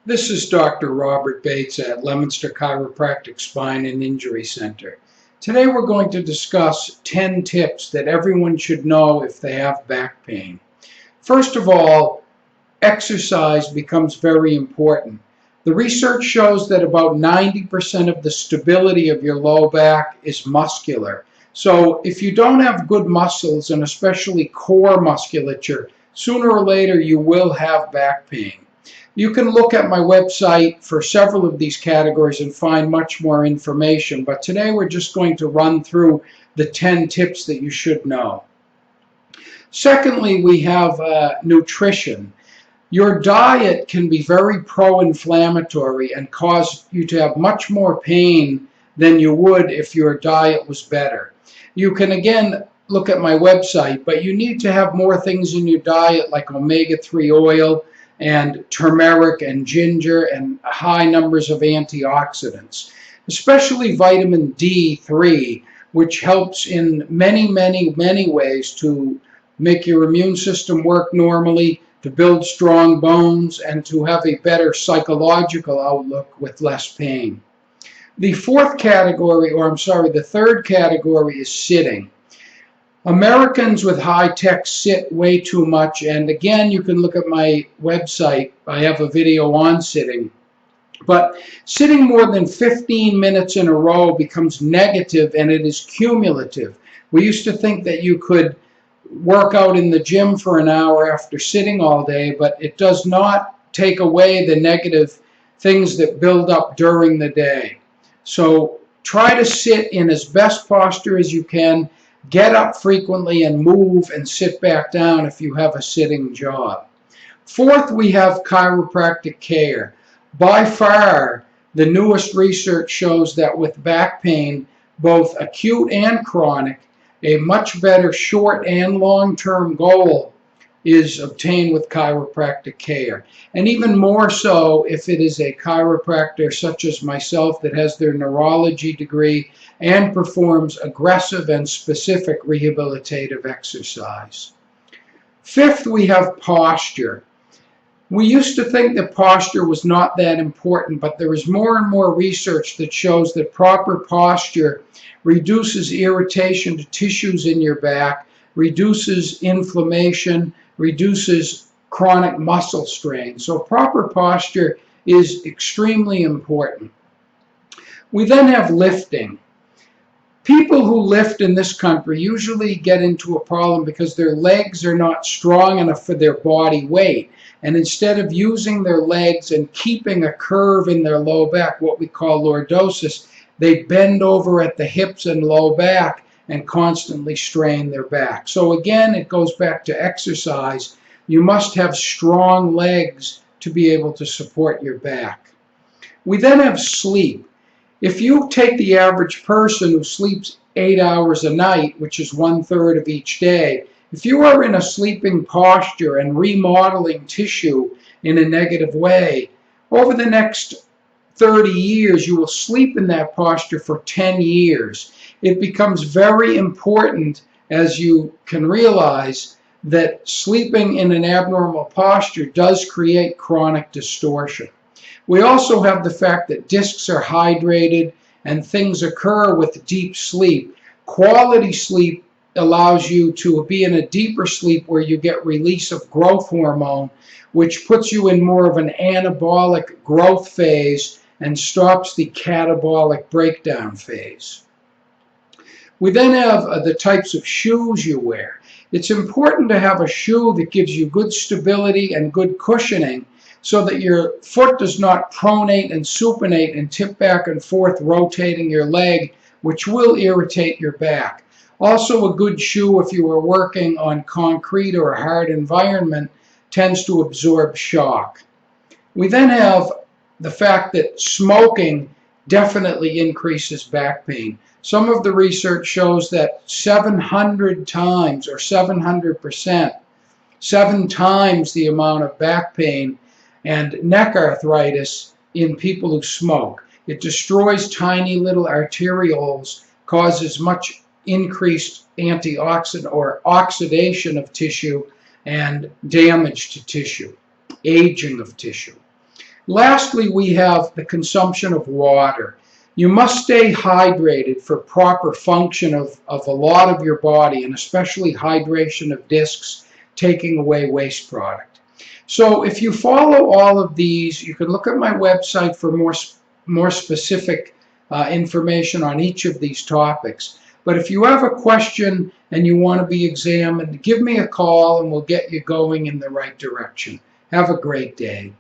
This is Dr. Robert Bates at Leominster Chiropractic Spine and Injury Center. Today we're going to discuss 10 tips that everyone should know if they have back pain. First of all, exercise becomes very important. The research shows that about 90% of the stability of your low back is muscular. So if you don't have good muscles, and especially core musculature, sooner or later you will have back pain. You can look at my website for several of these categories and find much more information, but today we're just going to run through the 10 tips that you should know. Secondly, we have nutrition. Your diet can be very pro-inflammatory and cause you to have much more pain than you would if your diet was better. You can again look at my website, but you need to have more things in your diet like omega-3 oil, and turmeric and ginger and high numbers of antioxidants, especially vitamin D3, which helps in many ways to make your immune system work normally, to build strong bones, and to have a better psychological outlook with less pain. The third category is sitting. Americans with high tech sit way too much, and again, you can look at my website. I have a video on sitting. But sitting more than 15 minutes in a row becomes negative, and it is cumulative. We used to think that you could work out in the gym for an hour after sitting all day, but it does not take away the negative things that build up during the day. So try to sit in as best posture as you can. Get up frequently and move and sit back down if you have a sitting job. Fourth, we have chiropractic care. By far, the newest research shows that with back pain, both acute and chronic, a much better short and long-term goal is obtained with chiropractic care. And even more so if it is a chiropractor such as myself that has their neurology degree and performs aggressive and specific rehabilitative exercise. Fifth, we have posture. We used to think that posture was not that important, but there is more and more research that shows that proper posture reduces irritation to tissues in your back, reduces inflammation, reduces chronic muscle strain. So proper posture is extremely important. We then have lifting. People who lift in this country usually get into a problem because their legs are not strong enough for their body weight. And instead of using their legs and keeping a curve in their low back, what we call lordosis, they bend over at the hips and low back and constantly strain their back. So again, it goes back to exercise. You must have strong legs to be able to support your back. We then have sleep. If you take the average person who sleeps 8 hours a night, which is 1/3 of each day, if you are in a sleeping posture and remodeling tissue in a negative way, over the next 30 years, you will sleep in that posture for 10 years. It becomes very important, as you can realize, that sleeping in an abnormal posture does create chronic distortion. We also have the fact that discs are hydrated and things occur with deep sleep. Quality sleep allows you to be in a deeper sleep where you get release of growth hormone, which puts you in more of an anabolic growth phase and stops the catabolic breakdown phase. We then have the types of shoes you wear. It's important to have a shoe that gives you good stability and good cushioning so that your foot does not pronate and supinate and tip back and forth, rotating your leg, which will irritate your back. Also, a good shoe, if you are working on concrete or a hard environment, tends to absorb shock. We then have the fact that smoking definitely increases back pain. Some of the research shows that 700 times or 700%, 7 times the amount of back pain and neck arthritis in people who smoke. It destroys tiny little arterioles, causes much increased antioxidant or oxidation of tissue and damage to tissue, aging of tissue. Lastly, we have the consumption of water. You must stay hydrated for proper function of a lot of your body, and especially hydration of discs, taking away waste product. So if you follow all of these, you can look at my website for more specific information on each of these topics. But if you have a question and you want to be examined, give me a call and we'll get you going in the right direction. Have a great day.